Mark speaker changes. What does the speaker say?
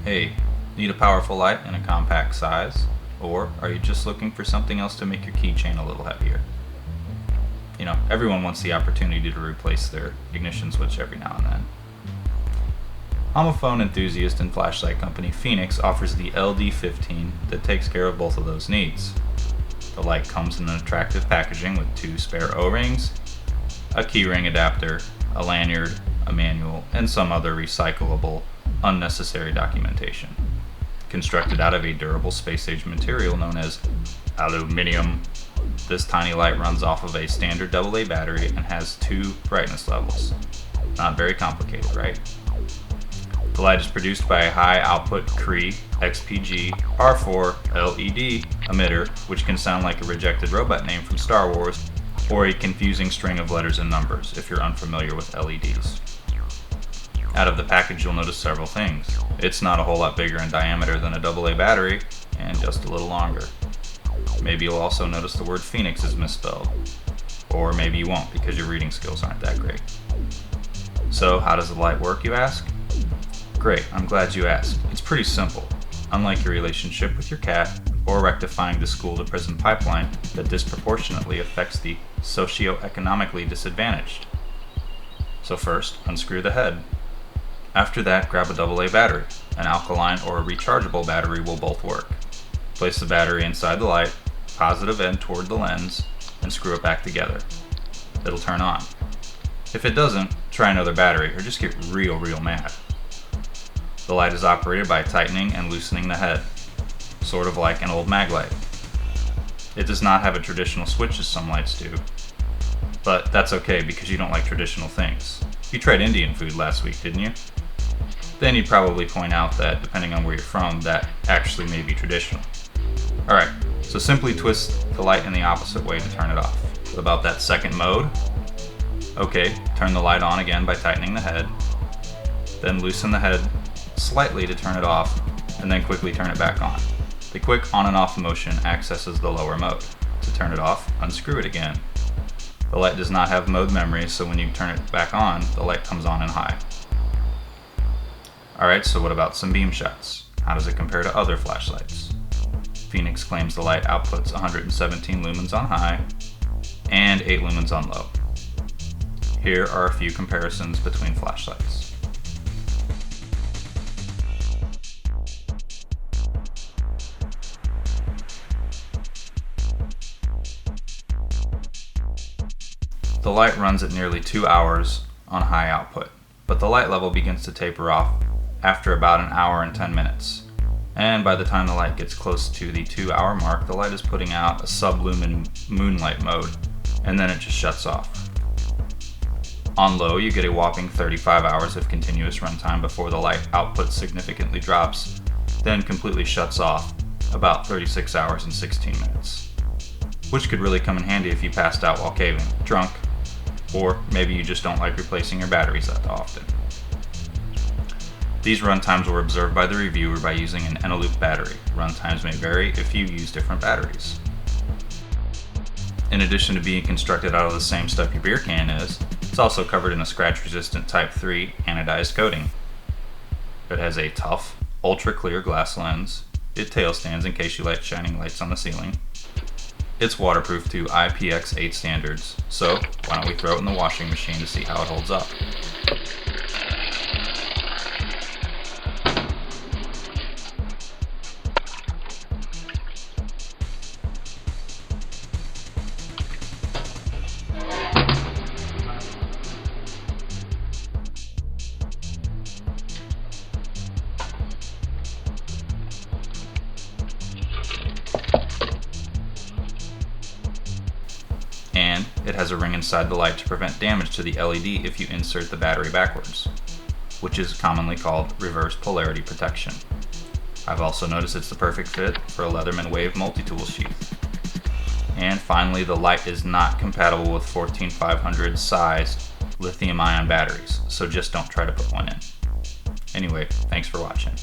Speaker 1: Hey, need a powerful light in a compact size? Or are you just looking for something else to make your keychain a little heavier? You know, everyone wants the opportunity to replace their ignition switch every now and then. Homophone enthusiast and flashlight company Fenix offers the LD15 that takes care of both of those needs. The light comes in an attractive packaging with 2 spare O-rings, a keyring adapter, a lanyard, a manual, and some other recyclable, unnecessary documentation. Constructed out of a durable space-age material known as aluminum, this tiny light runs off of a standard AA battery and has 2 brightness levels. Not very complicated, right? The light is produced by a high-output Cree XPE R4 LED emitter, which can sound like a rejected robot name from Star Wars, or a confusing string of letters and numbers if you're unfamiliar with LEDs. Out of the package, you'll notice several things. It's not a whole lot bigger in diameter than a AA battery, and just a little longer. Maybe you'll also notice the word Phoenix is misspelled. Or maybe you won't because your reading skills aren't that great. So how does the light work, you ask? Great, I'm glad you asked. It's pretty simple. Unlike your relationship with your cat, or rectifying the school-to-prison pipeline that disproportionately affects the socioeconomically disadvantaged. So first, unscrew the head. After that, grab a AA battery. An alkaline or a rechargeable battery will both work. Place the battery inside the light, positive end toward the lens, and screw it back together. It'll turn on. If it doesn't, try another battery or just get real mad. The light is operated by tightening and loosening the head, sort of like an old mag light. It does not have a traditional switch as some lights do, but that's okay because you don't like traditional things. You tried Indian food last week, didn't you? Then you'd probably point out that, depending on where you're from, that actually may be traditional. Alright, so simply twist the light in the opposite way to turn it off. What about that second mode? Okay, turn the light on again by tightening the head, then loosen the head slightly to turn it off, and then quickly turn it back on. The quick on and off motion accesses the lower mode. To turn it off, unscrew it again. The light does not have mode memory, so when you turn it back on, the light comes on in high. Alright, so what about some beam shots? How does it compare to other flashlights? Fenix claims the light outputs 117 lumens on high and 8 lumens on low. Here are a few comparisons between flashlights. The light runs at nearly 2 hours on high output, but the light level begins to taper off after about an hour and 10 minutes. And by the time the light gets close to the 2-hour mark, the light is putting out a sublumin moonlight mode, and then it just shuts off. On low, you get a whopping 35 hours of continuous runtime before the light output significantly drops, then completely shuts off about 36 hours and 16 minutes. Which could really come in handy if you passed out while caving, drunk, or maybe you just don't like replacing your batteries that often. These runtimes were observed by the reviewer by using an Eneloop battery. Runtimes may vary if you use different batteries. In addition to being constructed out of the same stuff your beer can is, it's also covered in a scratch-resistant Type 3 anodized coating. It has a tough, ultra-clear glass lens. It tail stands in case you like shining lights on the ceiling. It's waterproof to IPX8 standards, so why don't we throw it in the washing machine to see how it holds up. And it has a ring inside the light to prevent damage to the LED if you insert the battery backwards, which is commonly called reverse polarity protection. I've also noticed it's the perfect fit for a Leatherman Wave multi-tool sheath. And finally, the light is not compatible with 14500 sized lithium-ion batteries, so just don't try to put one in. Anyway, thanks for watching.